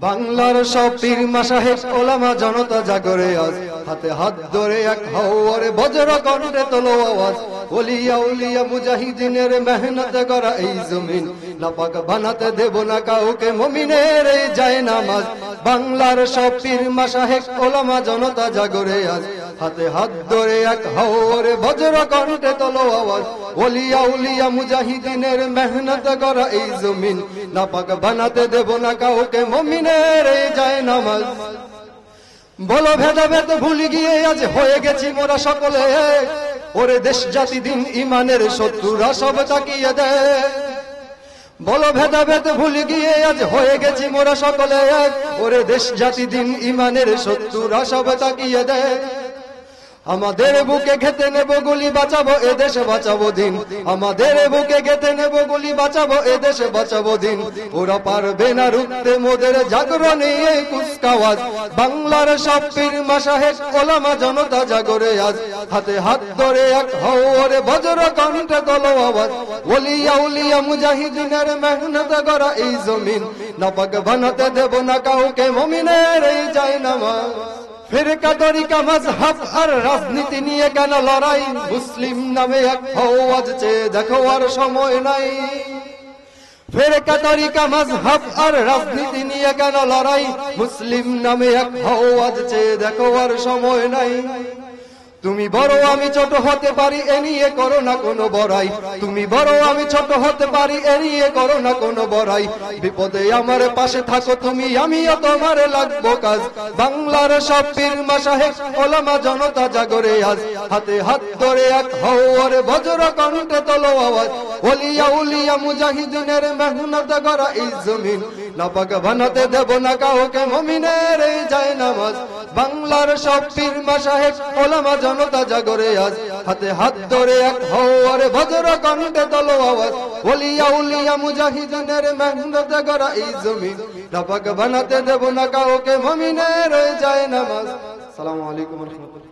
বাংলার সব পীর মাশায়েখ ওলামা জনতা জাগরে আজ, হাতে হাত ধরে এক হও ওরে বজ্র কণ্ঠে তোলো আওয়াজ। ওলিয়া উলিয়া মুজাহিদিনের মেহনত করা এই জমিন, নাপাক বানাতে দেব না কাউকে মুমিনের এই জায়নামাজ। বাংলার সব পীর মাশায়েখ ওলামা জনতা জাগরে আজ, হাতে হাত ধরে এক হও ওরে বজ্র কণ্ঠে তোলো আওয়াজ। ওলিয়া উলিয়া মুজাহিদিনের মেহনত করা এই জমিন, নাপাক বানাতে দেব না কাউকে মুমিনের এই জায়নামাজ। বলো ভেদাভেদ ভুলে গিয়ে আজ হয়ে গেছি মোরা সকলে এক, ওরে দেশ জাতি দিন ইমানের শত্রুরা সব তাকিয়ে দেয়। বলো ভেদাভেদ ভুলে গিয়ে আজ হয়ে গেছি মোরা সকলে এক, ওরে দেশ জাতি দিন ইমানের শত্রুরা সব তাকিয়ে দেয়। আমাদের বুকে ঘেতে নেব গুলি, বাঁচাবো এ দেশে বাঁচাবো দিন। আমাদের বুকে ঘেতে নেব গুলি, বাঁচাবো এ দেশে বাঁচাবো দিন। ওরা পারবে না রুখতে মোদের জাগরণে এই কুচকাওয়াজ। বাংলার সব পীর মাশায়েখ ওলামা জনতা জাগরে আজ, হাতে হাত ধরে এক হও ওরে বজ্র কণ্ঠে তোলো আওয়াজ। ওলিয়া উলিয়া মুজাহিদিনের মেহনত করা এই জমিন, নাপাক বানাতে দেব না কাউকে মুমিনের এই জায়নামাজ। ফিরকা তরিকা মাযহাব আর রাজনীতি নিয়ে কেন লড়াই, মুসলিম নামে এক হও আজ চেয়ে দেখো আর সময় নাই। ফিরকা তরিকা মাযহাব আর রাজনীতি নিয়ে কেন লড়াই, মুসলিম নামে এক হও আজ চেয়ে দেখো আর সময় নাই। তুমি বড় আমি ছোট হতে পারি এ নিয়ে করো না কোনো বড়াই, তুমি বড় আমি ছোট হতে পারি এ নিয়ে করো না কোনো বড়াই। বিপদে আমার পাশে থাকো তুমি, আমিও তোমার লাগবো কাজ। বাংলার সব পীর মাশায়েখ ওলামা জনতা জাগরে আজ, হাতে হাত ধরে এক হও ওরে বজ্র কণ্ঠে তোলো আওয়াজ। ওলিয়া উলিয়া মুজাহিদিনের মেহনত করা এই জমিন, নাপাক বানাতে দেব না কাউকে মুমিনের এই জায়নামাজ। বাংলার সব পীর মাশায়েখ ওলামা জনতা জাগরে আজ, হাতে হাত ধরে এক হও ওরে বজ্র কণ্ঠে তোলো আওয়াজ। ওলিয়া উলিয়া মুজাহিদিনের মেহনত করা এই জমিন, নাপাক বানাতে দেব না কাউকে মুমিনের এই জায়নামাজ। আসসালামু আলাইকুম ওয়া রাহমাতুল্লাহ।